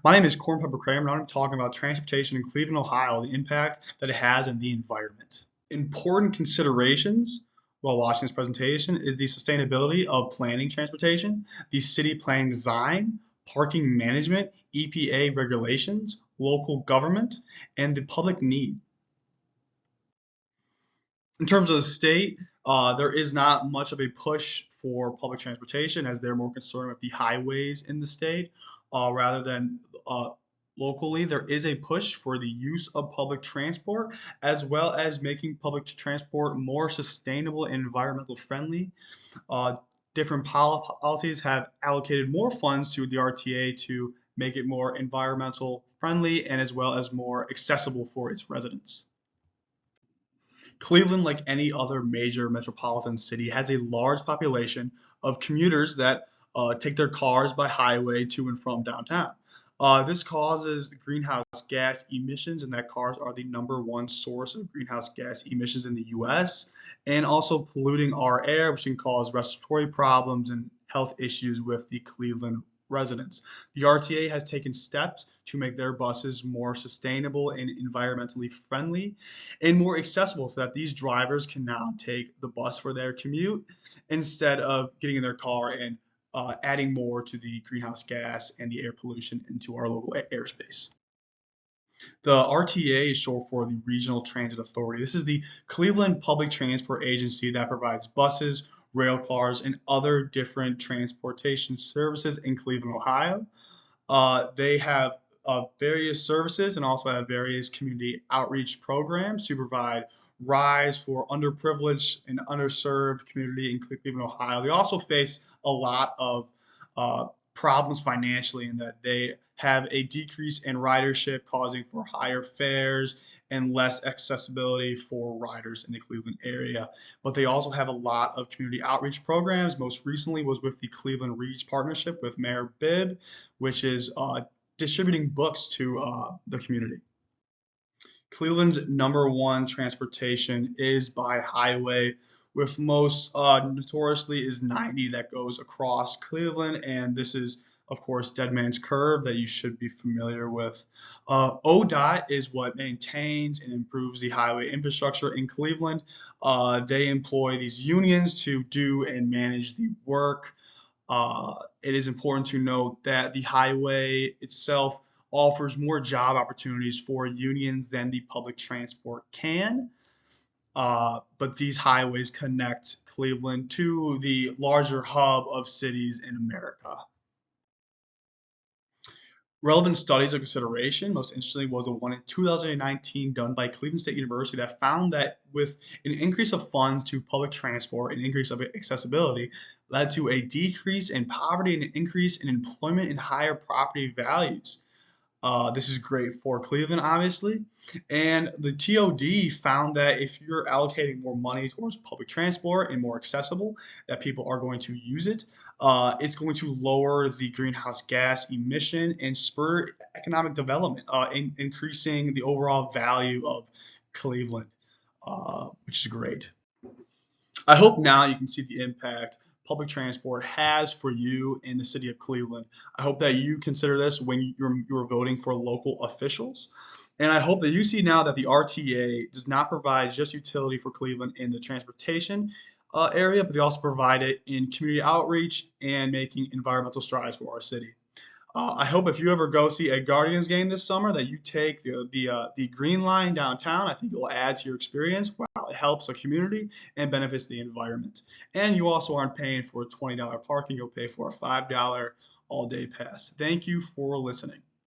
My name is Peppard-Kramer, and I'm talking about transportation in Cleveland, Ohio, the impact that it has on the environment. Important considerations while watching this presentation is the sustainability of planning transportation, the city planning design, parking management, EPA regulations, local government, and the public need. In terms of the state, there is not much of a push for public transportation as they're more concerned with the highways in the state rather than locally. There is a push for the use of public transport as well as making public transport more sustainable and environmental friendly. Uh, Different policies have allocated more funds to the RTA to make it more environmental friendly and as well as more accessible for its residents. Cleveland, like any other major metropolitan city, has a large population of commuters that take their cars by highway to and from downtown. This causes greenhouse gas emissions, and that cars are the number one source of greenhouse gas emissions in the US, and also polluting our air, which can cause respiratory problems and health issues with the Cleveland residents. The RTA has taken steps to make their buses more sustainable and environmentally friendly and more accessible so that these drivers can now take the bus for their commute instead of getting in their car and adding more to the greenhouse gas and the air pollution into our local airspace. The RTA is short for the Regional Transit Authority. This is the Cleveland Public Transport Agency that provides buses, rail cars, and other different transportation services in Cleveland, Ohio. They have various services and also have various community outreach programs to provide rides for underprivileged and underserved community in Cleveland, Ohio. They also face a lot of problems financially in that they have a decrease in ridership causing for higher fares and less accessibility for riders in the Cleveland area. But they also have a lot of community outreach programs. Most recently was with the Cleveland Reach partnership with Mayor Bibb, which is distributing books to the community. Cleveland's number one transportation is by highway, with most notoriously is 90 that goes across Cleveland, and this is of course Dead Man's Curve that you should be familiar with. ODOT is what maintains and improves the highway infrastructure in Cleveland. They employ these unions to do and manage the work. It is important to note that the highway itself offers more job opportunities for unions than the public transport can. But these highways connect Cleveland to the larger hub of cities in America. Relevant studies of consideration, most interestingly, was a one in 2019 done by Cleveland State University that found that with an increase of funds to public transport and increase of accessibility led to a decrease in poverty and an increase in employment and higher property values. This is great for Cleveland, obviously. And the TOD found that if you're allocating more money towards public transport and more accessible, that people are going to use it. It's going to lower the greenhouse gas emission and spur economic development, increasing the overall value of Cleveland, which is great. I hope now you can see the impact public transport has for you in the city of Cleveland. I hope that you consider this when you're voting for local officials. And I hope that you see now that the RTA does not provide just utility for Cleveland in the transportation area, but they also provide it in community outreach and making environmental strides for our city. I hope if you ever go see a Guardians game this summer that you take the Green Line downtown. I think it will add to your experience while it helps the community and benefits the environment. And you also aren't paying for a $20 parking. You'll pay for a $5 all-day pass. Thank you for listening.